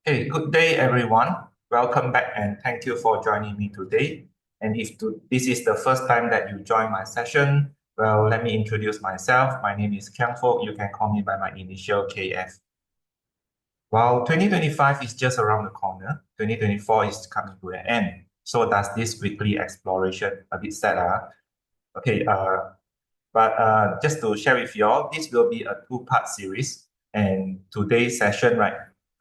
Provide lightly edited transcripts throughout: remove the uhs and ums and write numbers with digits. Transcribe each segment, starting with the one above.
Hey, good day, everyone. Welcome back and thank you for joining me today. And if this is the first time that you join my session, well, let me introduce myself. My name is Kiang Fok. You can call me by my initial KF. While 2025 is just around the corner, 2024 is coming to an end. So does this weekly exploration a bit sad, Okay, but just to share with you all, this will be a two-part series. And today's session, right,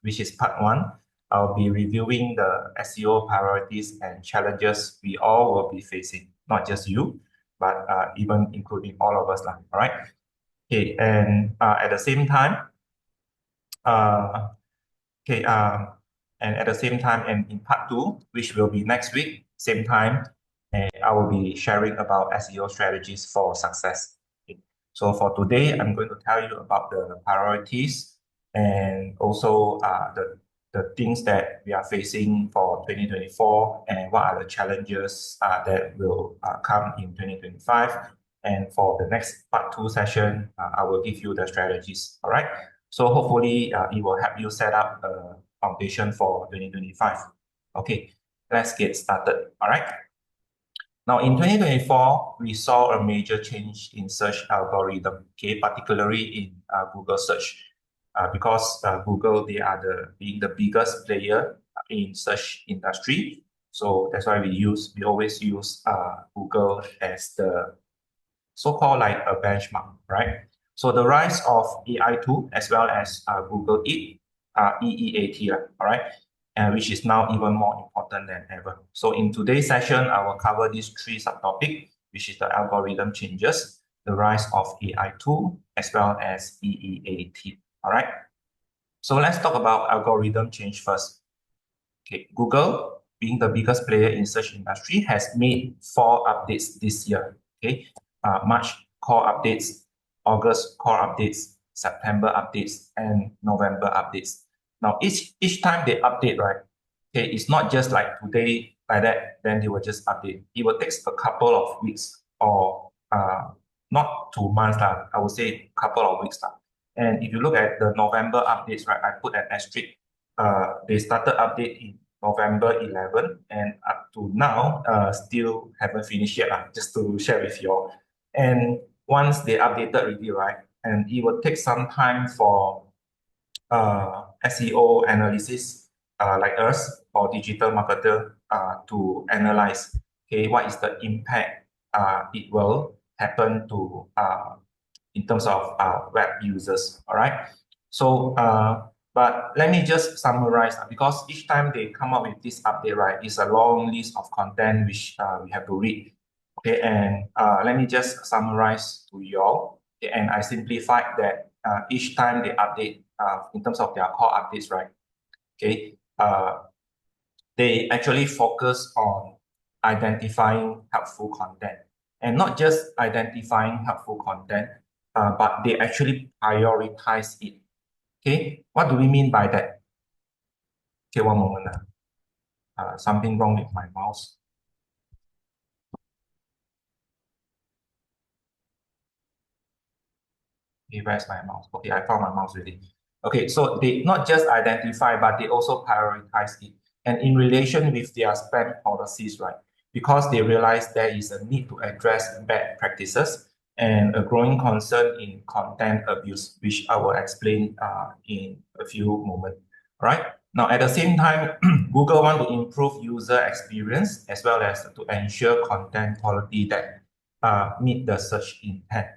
which is part one, I'll be reviewing the SEO priorities and challenges we all will be facing, not just you, but even including all of us. All right. Okay, and at the same time, uh, okay, and at the same time, and in part two, which will be next week, same time, and I will be sharing about SEO strategies for success. Okay. So for today, I'm going to tell you about the priorities and also the things that we are facing for 2024 and what are the challenges that will come in 2025. And for the next part two session, I will give you the strategies. All right. So hopefully it will help you set up a foundation for 2025. Okay, let's get started. All right. Now in 2024, we saw a major change in search algorithm, okay, particularly in Google search. Because Google, they are being the biggest player in search industry. So that's why we always use Google as the so-called like a benchmark, right? So the rise of AI tool as well as Google EEAT, all right, which is now even more important than ever. So in today's session, I will cover these three subtopics, which is the algorithm changes, the rise of AI tool, as well as EEAT, all right? So let's talk about algorithm change first. Okay, Google, being the biggest player in search industry, has made 4 updates this year. Okay, March core updates, August core updates, September updates, and November updates. Now, each time they update, right? Okay, it's not just like today like that. Then they will just update. It will take a couple of weeks or not 2 months, I would say a couple of weeks. And if you look at the November updates, right, I put an asterisk. They started update in November 11 and up to now still haven't finished yet, just to share with you all. And once they updated already, right, and it will take some time for SEO analysis like us or digital marketer to analyze, okay, what is the impact it will happen to in terms of web users, all right? So, but let me just summarize because each time they come up with this update, right, it's a long list of content which we have to read. Okay, and let me just summarize to you all. Okay, and I simplified that each time they update in terms of their core updates, right? Okay, they actually focus on identifying helpful content and not just identifying helpful content, but they actually prioritize it. Okay, what do we mean by that? Okay, one moment. Something wrong with my mouse. Okay, where's my mouse? Okay, I found my mouse already. Okay, so they not just identify, but they also prioritize it. And in relation with their spam policies, right? Because they realize there is a need to address bad practices and a growing concern in content abuse, which I will explain in a few moments. Right? Now, at the same time, Google want to improve user experience as well as to ensure content quality that meet the search intent.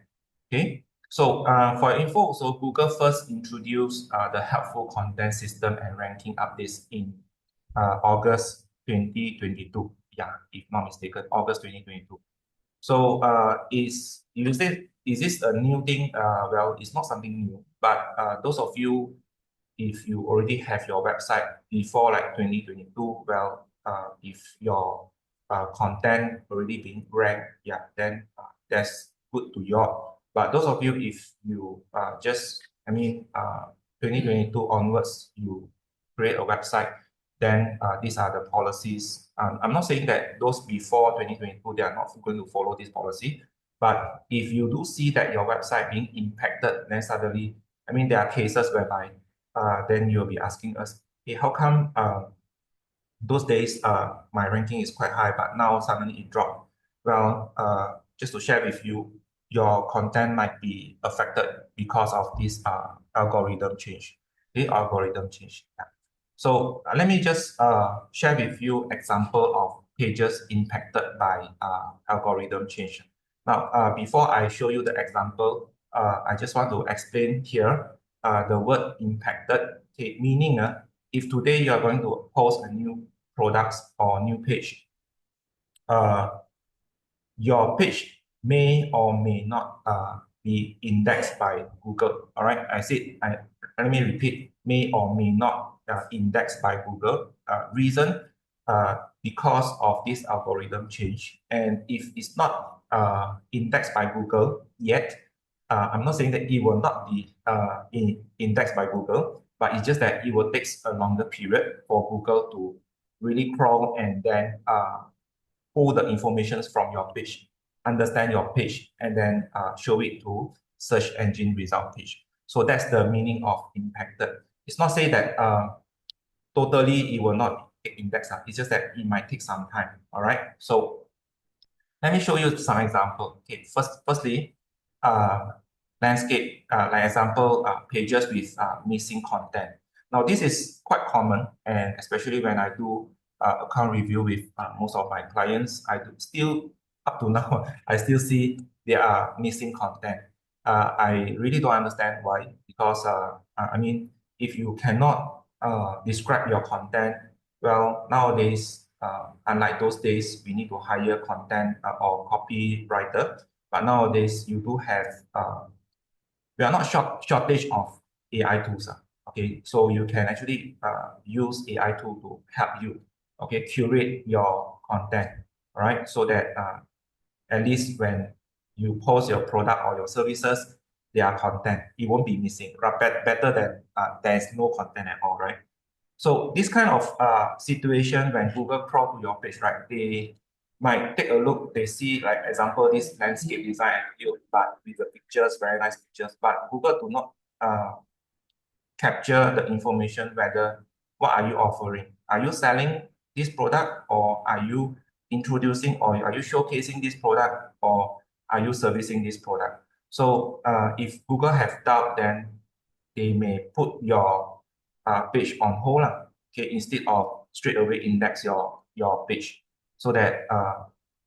Okay. So for info, so Google first introduced the helpful content system and ranking updates in August 2022. Yeah, if not mistaken, August 2022. So is this a new thing? Well, it's not something new, but those of you, if you already have your website before like 2022, well, if your content already being ranked, yeah, then that's good to you. But those of you, if you just, 2022 onwards, you create a website, then these are the policies. I'm not saying that those before 2022, they are not going to follow this policy. But if you do see that your website being impacted, then suddenly, there are cases whereby then you'll be asking us, hey, how come those days my ranking is quite high, but now suddenly it dropped? Well, just to share with you, your content might be affected because of this algorithm change. The algorithm change. Yeah. So let me just share with you example of pages impacted by algorithm change. Now, before I show you the example, I just want to explain here the word impacted, okay, meaning if today you are going to post a new products or new page, uh, your page may or may not be indexed by Google. All right, let me repeat, may or may not indexed by Google. Reason, because of this algorithm change. And if it's not indexed by Google yet, I'm not saying that it will not be indexed by Google, but it's just that it will take a longer period for Google to really crawl and then pull the information from your page, understand your page, and then show it to search engine result page. So that's the meaning of impacted. It's not say that totally it will not get indexed. It's just that it might take some time. All right. So let me show you some example. Okay. Firstly, uh, landscape, like example, pages with missing content. Now, this is quite common, and especially when I do account review with most of my clients, I do still, up to now, I still see there are missing content. I really don't understand why, because I mean, if you cannot describe your content, well, nowadays, unlike those days, we need to hire content or copywriter. But nowadays, you do have we are not shortage of AI tools. Okay, so you can actually use AI tool to help you. Okay, curate your content. All right, so that at least when you post your product or your services, their content it won't be missing. Right? Better than there's no content at all, right? So this kind of situation when Google crawl to your page, right? They might take a look, they see like example, this landscape design and build, but with the pictures, very nice pictures, but Google do not capture the information whether what are you offering? Are you selling this product or are you introducing or are you showcasing this product or are you servicing this product? So if Google have doubt, then they may put your page on hold, okay, instead of straight away index your page so that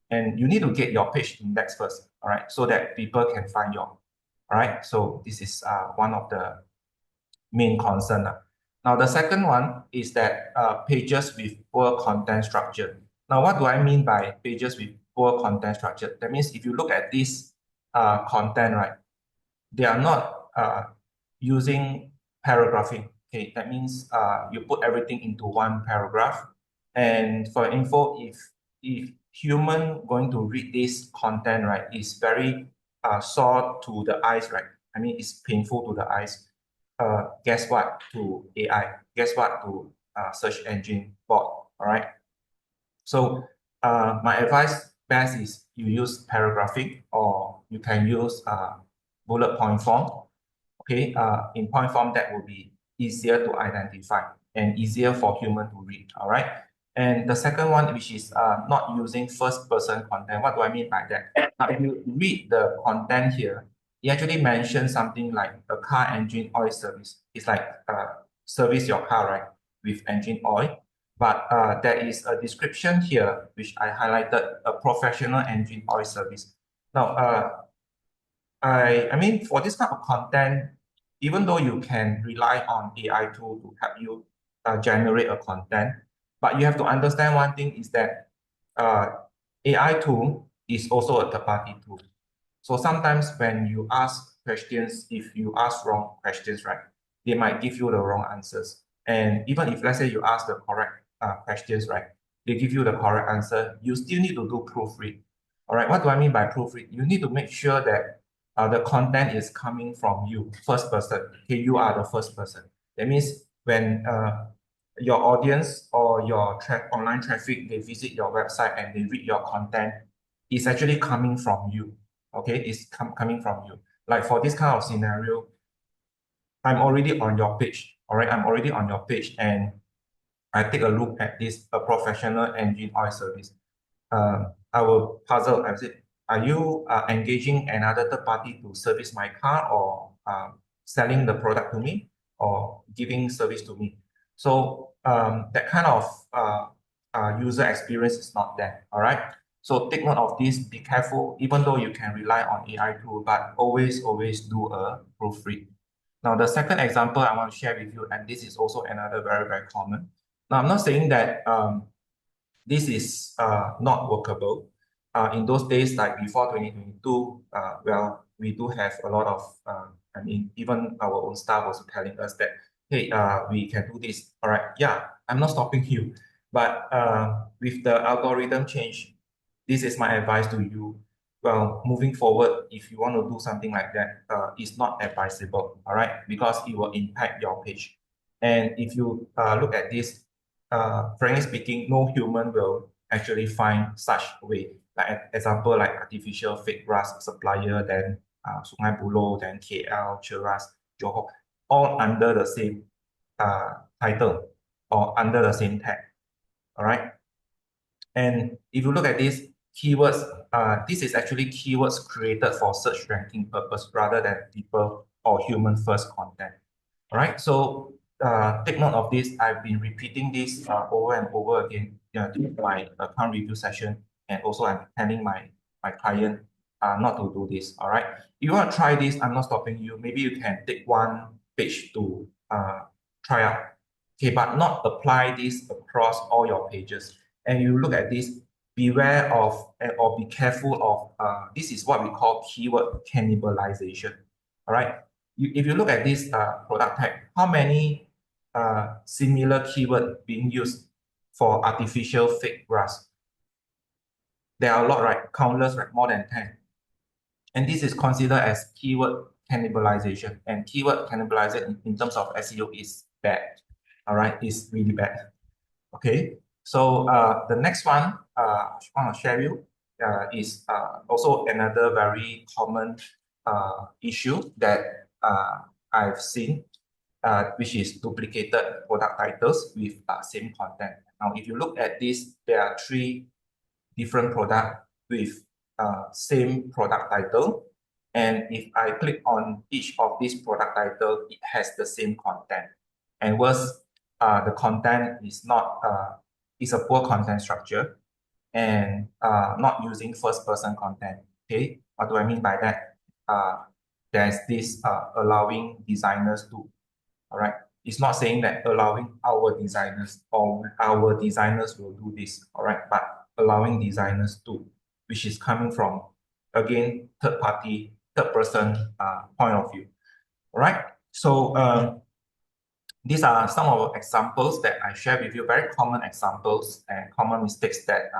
and you need to get your page index first, all right, so that people can find your, all right. So this is one of the main concern. Now, the second one is that pages with poor content structure. Now, what do I mean by pages with poor content structure? That means if you look at this content, right, they are not using paragraphing. Okay, that means you put everything into one paragraph. And for info, if human going to read this content, right, is very sore to the eyes, right? I mean, it's painful to the eyes. Guess what? To AI. Guess what? To search engine bot. All right. So my advice best is you use paragraphing or you can use bullet point form. Okay, in point form that will be easier to identify and easier for human to read. All right. And the second one, which is not using first person content. What do I mean by that? Now, if you read the content here, he actually mentioned something like a car engine oil service. It's like service your car, right, with engine oil. But there is a description here, which I highlighted, a professional engine oil service. Now, I mean, for this kind of content, even though you can rely on AI tool to help you generate a content, but you have to understand one thing is that uh, AI tool is also a third-party tool. So sometimes when you ask questions, if you ask wrong questions, right, they might give you the wrong answers. And even if let's say you ask the correct questions, right, they give you the correct answer, you still need to do proofread. All right, what do I mean by proofread? You need to make sure that the content is coming from you, first person. Okay, you are the first person. That means when your audience or your online traffic, they visit your website and they read your content, it's actually coming from you. Okay, it's coming from you. Like for this kind of scenario, I'm already on your page. All right, I'm already on your page, and I take a look at this a professional engine oil service. I will puzzle. I said, are you engaging another third party to service my car, or selling the product to me, or giving service to me? So that kind of user experience is not there. All right. So take note of this. Be careful. Even though you can rely on AI tool, but always do a proofread. Now, the second example I want to share with you, and this is also another very common. Now, I'm not saying that this is not workable. In those days, like before 2022, well, we do have a lot of, I mean, even our own staff was telling us that, hey, we can do this. All right, yeah, I'm not stopping you. But with the algorithm change, this is my advice to you. Well, moving forward, if you want to do something like that, it's not advisable, all right, because it will impact your page. And if you look at this, frankly speaking, no human will actually find such way. Like example, like artificial fake grass supplier, then Sungai Buloh, then KL, Cheras, Johor, all under the same title or under the same tag. All right. And if you look at these keywords, this is actually keywords created for search ranking purpose rather than people or human first content. All right. So take note of this. I've been repeating this over and over again during my account review session, and also I'm telling my client not to do this. All right. If you want to try this, I'm not stopping you. Maybe you can take one page to try out. Okay, but not apply this across all your pages. And you look at this, beware of or be careful of this is what we call keyword cannibalization. All right. If you look at this product tag, how many similar keyword being used for artificial fake grass? There are a lot, right? Countless, right? More than 10. And this is considered as keyword cannibalization. And keyword cannibalization in terms of SEO is bad. All right, it's really bad. Okay, so the next one I want to share you is also another very common issue that I've seen, which is duplicated product titles with same content. Now, if you look at this, there are three different products with same product title. And if I click on each of these product title, it has the same content. And worse, the content is not, is a poor content structure and not using first person content. Okay, what do I mean by that? There's this allowing designers to, all right? It's not saying that allowing our designers or our designers will do this, all right? But allowing designers to, which is coming from, again, third party, third person point of view, all right? So these are some of the examples that I share with you, very common examples and common mistakes that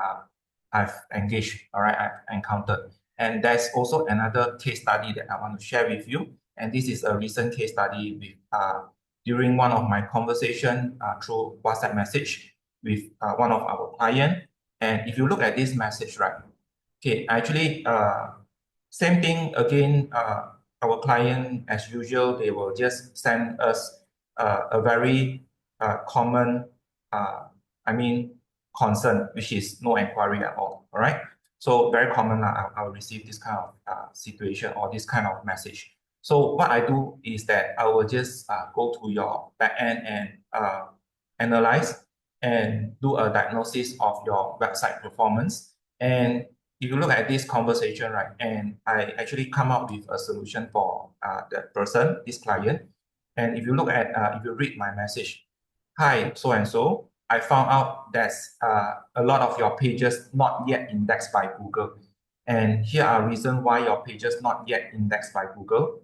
I've engaged, all right, I've encountered. And there's also another case study that I want to share with you. And this is a recent case study with during one of my conversation through WhatsApp message with one of our client. And if you look at this message, right, okay, actually, same thing again, our client, as usual, they will just send us a very common, I mean, concern, which is no inquiry at all. All right. So very common, I'll receive this kind of situation or this kind of message. So what I do is that I will just go to your backend and analyze and do a diagnosis of your website performance. And if you look at this conversation, right, and I actually come up with a solution for that person, this client. And if you look at, if you read my message, hi, so and so, I found out there's a lot of your pages not yet indexed by Google. And here are reasons why your pages not yet indexed by Google.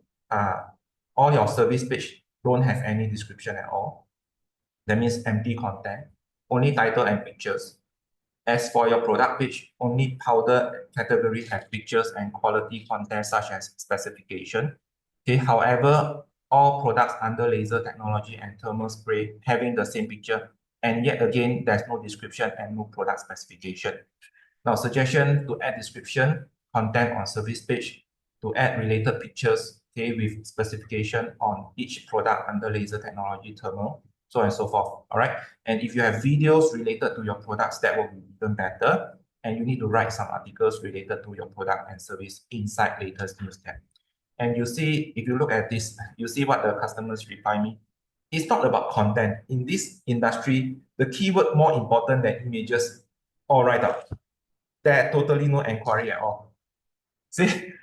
All your service page don't have any description at all. That means empty content, only title and pictures. As for your product page, only powder category have pictures and quality content such as specification. Okay, however, all products under laser technology and thermal spray having the same picture, and yet again, there's no description and no product specification. Now, suggestion to add description, content on service page, to add related pictures, okay, with specification on each product under laser technology thermal, so on and so forth. All right. And if you have videos related to your products, that will be even better. And you need to write some articles related to your product and service inside latest news tab. And you see, if you look at this, you see what the customers reply me. It's not about content. In this industry, the keyword more important than images all right up. There totally no inquiry at all. See?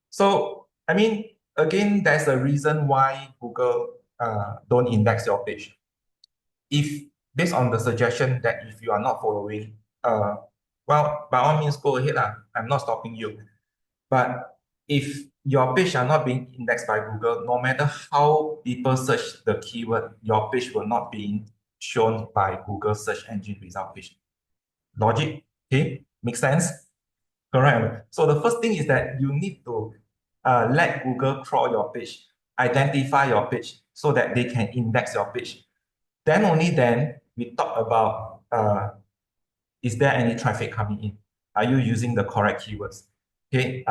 So, I mean, again, there's a reason why Google don't index your page. If based on the suggestion that if you are not following, well, by all means, go ahead. I'm not stopping you. But if your page are not being indexed by Google, no matter how people search the keyword, your page will not be shown by Google search engine result page. Logic, okay? Makes sense? Correct. So the first thing is that you need to let Google crawl your page, identify your page so that they can index your page. Then only then we talk about is there any traffic coming in? Are you using the correct keywords? Okay,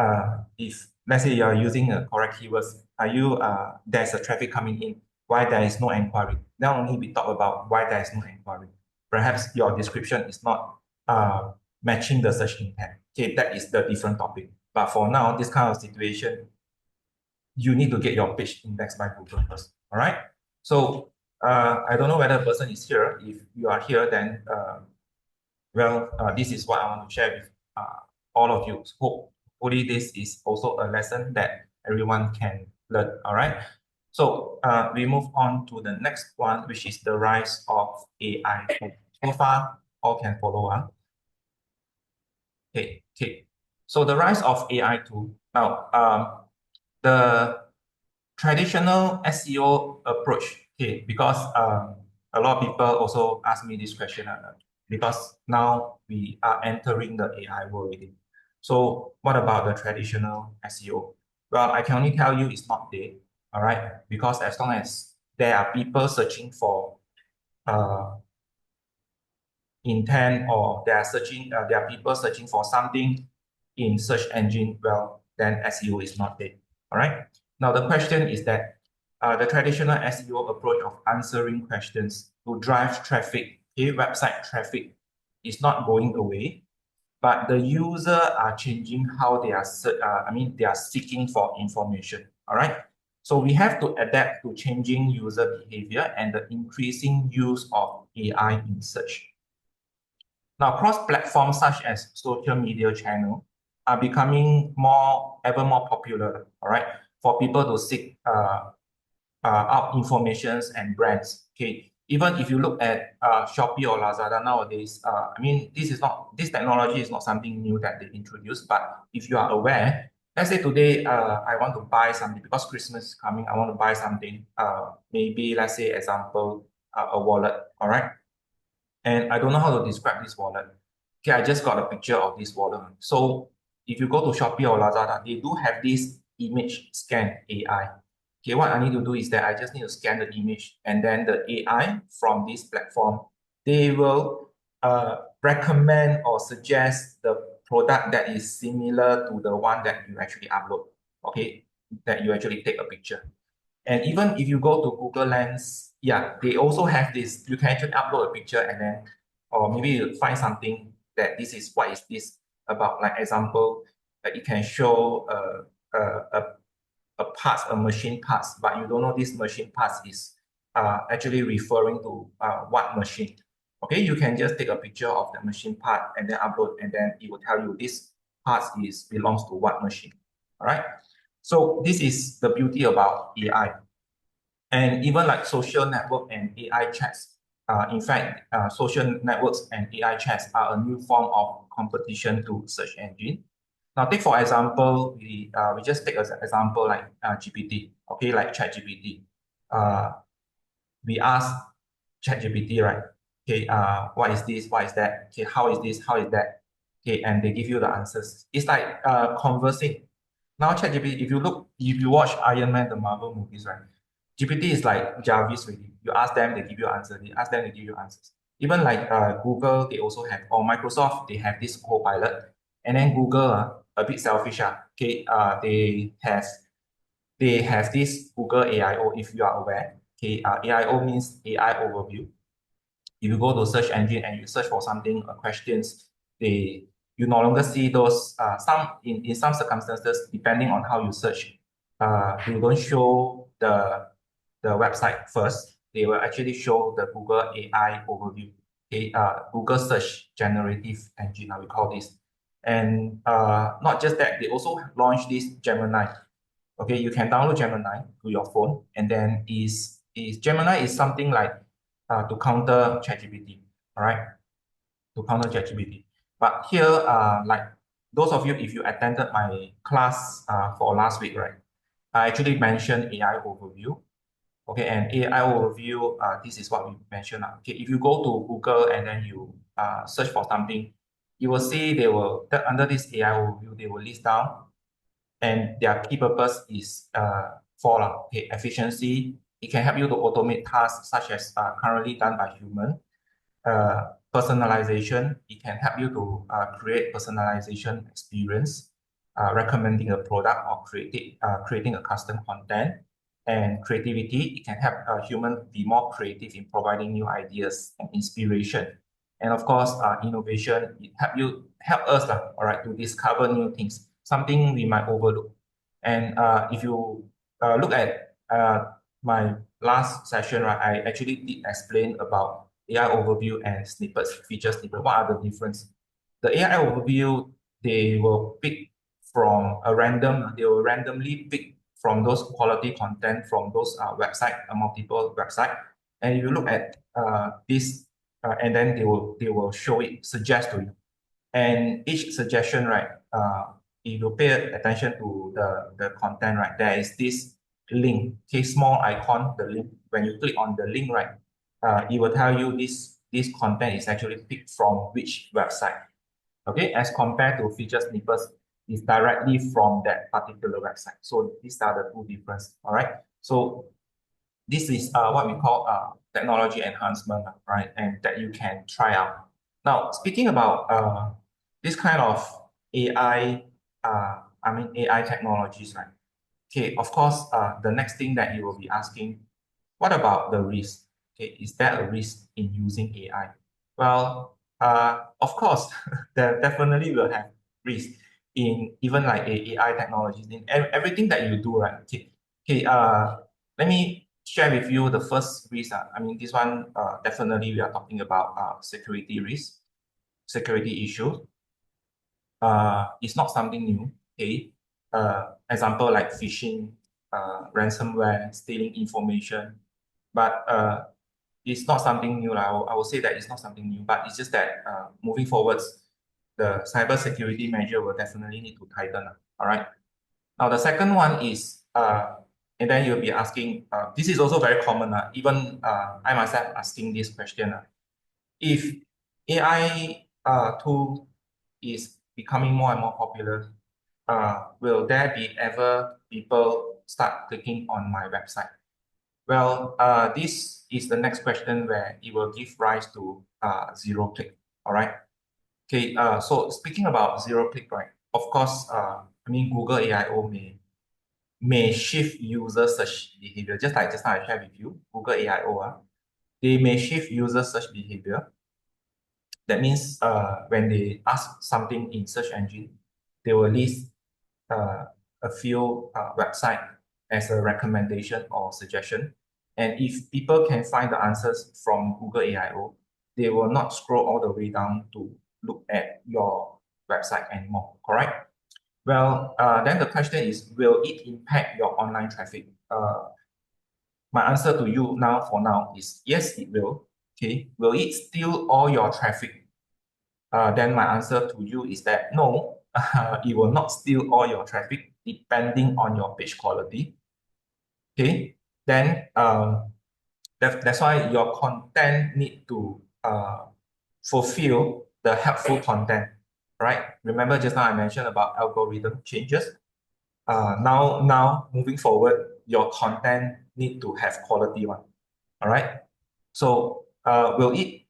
if let's say you are using the correct keywords, are you there's a traffic coming in? Why there is no inquiry? Then only we talk about why there is no inquiry. Perhaps your description is not matching the search intent. Okay, that is the different topic. But for now, this kind of situation, you need to get your page indexed by Google first. All right. So I don't know whether a person is here. If you are here, then this is what I want to share with all of you. Hopefully, this is also a lesson that everyone can learn. All right. So we move on to the next one, which is the rise of AI. So far, all can follow. Okay. So the rise of AI tool. Now, the traditional SEO approach. Okay, because a lot of people also ask me this question because now we are entering the AI world already. So what about the traditional SEO? Well, I can only tell you it's not dead. All right, because as long as there are people searching for intent or there are people searching for something in search engine, well, then SEO is not dead. All right. Now the question is that the traditional SEO approach of answering questions to drive traffic, website traffic, is not going away, but the user are changing how they are. They are seeking for information. All right. So we have to adapt to changing user behavior and the increasing use of AI in search. Now, cross-platforms such as social media channel are becoming ever more popular, all right, for people to seek out informations and brands. Okay, even if you look at Shopee or Lazada nowadays, this technology is not something new that they introduced, but if you are aware, let's say today I want to buy something because Christmas is coming, I want to buy something, maybe let's say example, a wallet, all right? And I don't know how to describe this wallet. Okay, I just got a picture of this wallet. So if you go to Shopee or Lazada, they do have this image scan AI. Okay, what I need to do is that I just need to scan the image, and then the AI from this platform, they will recommend or suggest the product that is similar to the one that you actually upload. Okay, that you actually take a picture. And even if you go to Google Lens, yeah, they also have this. You can actually upload a picture and then, or maybe you find something that this is what is this about. Like example, it can show a parts, a machine parts, but you don't know this machine parts is actually referring to what machine. Okay, you can just take a picture of the machine part and then upload, and then it will tell you this part belongs to what machine. All right. So this is the beauty about AI. And even like social network and AI chats. In fact, social networks and AI chats are a new form of competition to search engine. Now, take for example, we just take as an example like GPT, okay, like ChatGPT. We ask ChatGPT, right? Okay, what is this? What is that? Okay, how is this? How is that? Okay, and they give you the answers. It's like conversing. Now, ChatGPT, if you watch Iron Man, the Marvel movies, right? GPT is like Jarvis really. You ask them, they give you answers. You ask them, they give you answers. Even like Google, they also have, or Microsoft, they have this Copilot. And then Google, a bit selfish, okay, they have this Google AIO, if you are aware. Okay, AIO means AI overview. If you go to search engine and you search for something, questions, you no longer see those. In some circumstances, depending on how you search, they don't show the website first. They will actually show the Google AI overview. Okay, Google Search Generative Engine, we call this. And not just that, they also launched this Gemini. Okay, you can download Gemini to your phone, and then is Gemini is something like to counter ChatGPT, all right, to counter ChatGPT. But here, like those of you, if you attended my class for last week, right, I actually mentioned AI overview. Okay, and AI overview, this is what we mentioned. Okay, if you go to Google and then you search for something, you will see they will under this AI overview, they will list down, and their key purpose is for okay, efficiency. It can help you to automate tasks such as currently done by human. Personalization, it can help you to create personalization experience, recommending a product or creating a custom content. And creativity, it can help a human be more creative in providing new ideas and inspiration. And of course, innovation, it help us, all right, to discover new things, something we might overlook. And if you look at my last session, right, I actually did explain about AI overview and snippets, feature snippet. What are the difference? The AI overview, they will pick from a random, they will randomly pick from those quality content from those website, multiple website. And if you look at this, and then they will show it, suggest to you. And each suggestion, right, if you pay attention to the content, right, there is this link, okay, small icon, the link. When you click on the link, right, it will tell you this content is actually picked from which website. Okay, as compared to feature snippets, is directly from that particular website. So these are the two differences. All right. So this is what we call technology enhancement, right? And that you can try out. Now, speaking about this kind of AI, AI technologies, right? Okay, of course, the next thing that you will be asking, what about the risk? Okay, is there a risk in using AI? Well, of course, there definitely will have risk in even like AI technologies in everything that you do, right? Okay. Let me share with you the first risk. I mean, this one definitely we are talking about security risk, security issue. It's not something new. Okay. Example like phishing, ransomware, stealing information, but it's not something new. I will say that it's not something new, but it's just that moving forwards, the cybersecurity measure will definitely need to tighten. All right. Now the second one is, and then you'll be asking, this is also very common. Even I myself asking this question. If AI tool is becoming more and more popular, will there be ever people start clicking on my website? Well, this is the next question where it will give rise to zero click. All right. Okay. So speaking about zero click, right? Of course, I mean Google AIO may shift user search behavior, just like just now I shared with you. Google AIO, they may shift user search behavior. That means when they ask something in search engine, they will list a few website as a recommendation or suggestion. And if people can find the answers from Google AIO, they will not scroll all the way down to look at your website anymore, correct? Well, then the question is, will it impact your online traffic? My answer to you now for now is yes, it will. Okay, will it steal all your traffic? Then my answer to you is that no, it will not steal all your traffic depending on your page quality. Okay, then that's why your content need to fulfill the helpful content, right? Remember just now I mentioned about algorithm changes. Now moving forward, your content need to have quality one. All right. So will it?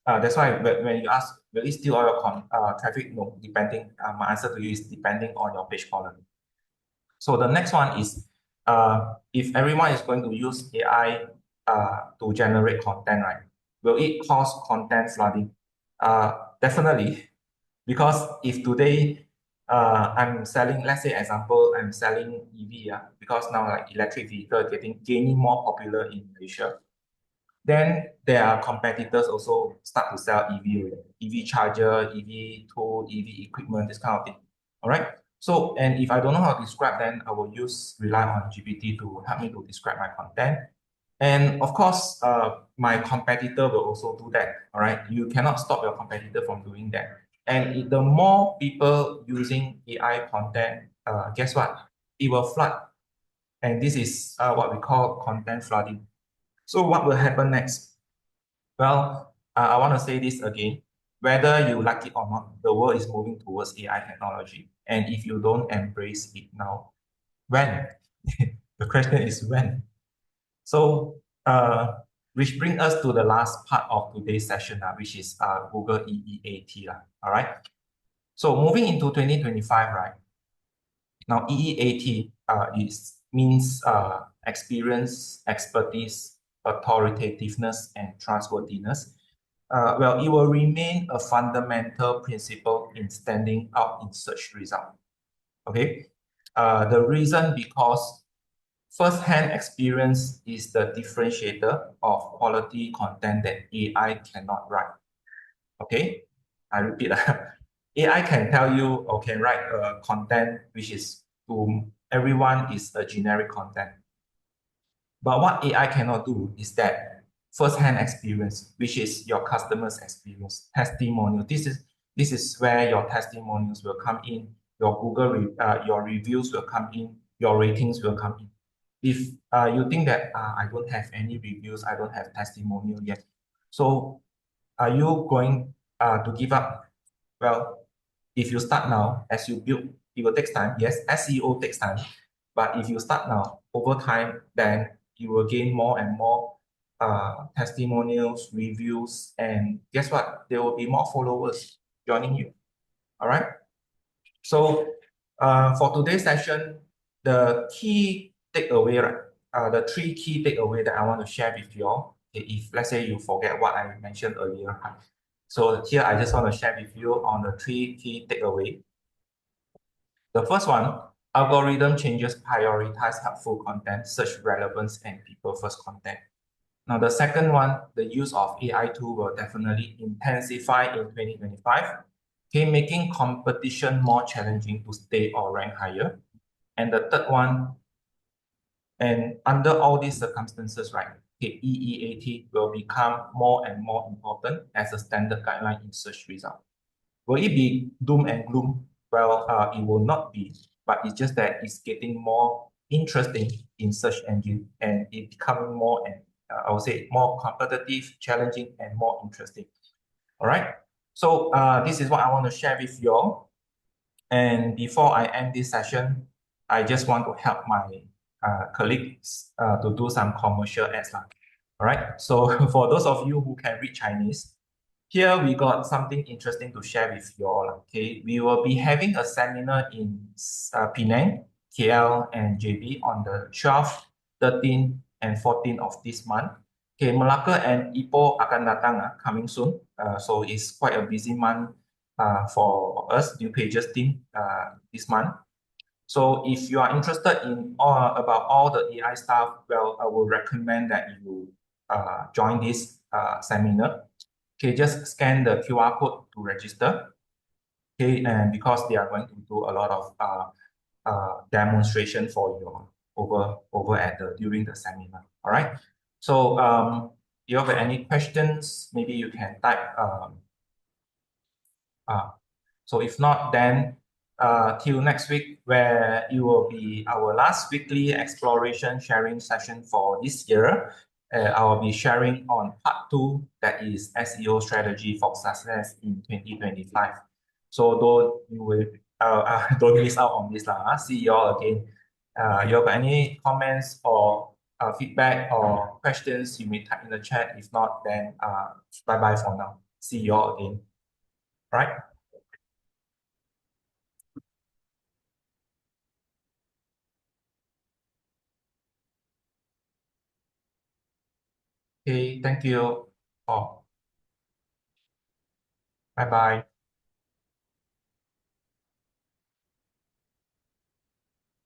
That's why when you ask, will it steal all your traffic? No, depending. My answer to you is depending on your page quality. So the next one is, if everyone is going to use AI, to generate content, right? Will it cause content flooding? Definitely, because if today I'm selling, let's say example, I'm selling EV, because now like electric vehicle gaining more popular in Malaysia. Then there are competitors also start to sell EV, EV charger, EV tool, EV equipment, this kind of thing. All right. So, and if I don't know how to describe, then I will rely on GPT to help me to describe my content. And of course, my competitor will also do that. All right. You cannot stop your competitor from doing that. And the more people using AI content, guess what? It will flood. And this is what we call content flooding. So what will happen next? Well, I want to say this again. Whether you like it or not, the world is moving towards AI technology. And if you don't embrace it now, when? The question is when. So, which brings us to the last part of today's session, which is Google EEAT. All right. So moving into 2025, right? Now, EEAT means experience, expertise, authoritativeness, and trustworthiness. Well, it will remain a fundamental principle in standing out in search result. Okay. The reason because first-hand experience is the differentiator of quality content that AI cannot write. Okay, I repeat, AI can tell you or can write content which is to everyone is a generic content. But what AI cannot do is that first-hand experience, which is your customer's experience, testimonial. This is where your testimonials will come in, your your reviews will come in, your ratings will come in. If you think that I don't have any reviews, I don't have testimonial yet, so are you going to give up? Well, if you start now, as you build, it will take time. Yes, SEO takes time. But if you start now, over time, then you will gain more and more testimonials, reviews, and guess what? There will be more followers joining you. All right. So for today's session, the key takeaway, right? The three key takeaway that I want to share with you all. Okay, if let's say you forget what I mentioned earlier, right? So here I just want to share with you on the three key takeaway. The first one, algorithm changes prioritize helpful content, search relevance, and people first content. Now, the second one, the use of AI tool will definitely intensify in 2025, okay, making competition more challenging to stay or rank higher. And the third one, and under all these circumstances, right, okay, EEAT will become more and more important as a standard guideline in search result. Will it be doom and gloom? Well, it will not be, but it's just that it's getting more interesting in search engine and it becoming more and I would say more competitive, challenging, and more interesting. All right. So this is what I want to share with you all. And before I end this session, I just want to help my colleagues to do some commercial ads. All right. So for those of you who can read Chinese, here we got something interesting to share with you all. Okay, we will be having a seminar in Penang, KL, and JB on the 12th, 13th, and 14th of this month. Okay, Malacca and Ipoh akan datang coming soon. So it's quite a busy month for us, New Pages team, this month. So if you are interested in about all the AI stuff, well, I will recommend that you join this seminar. Okay, just scan the QR code to register. Okay, and because they are going to do a lot of demonstration for you over at during the seminar. All right. So if you have any questions, maybe you can type. So if not, then till next week, where it will be our last weekly exploration sharing session for this year. I will be sharing on part 2, that is SEO strategy for success in 2025. So don't you will don't miss out on this lah. See you all again. You have any comments or feedback or questions, you may type in the chat. If not, then bye bye for now. See you all again. Right. Okay, thank you. Oh, bye bye.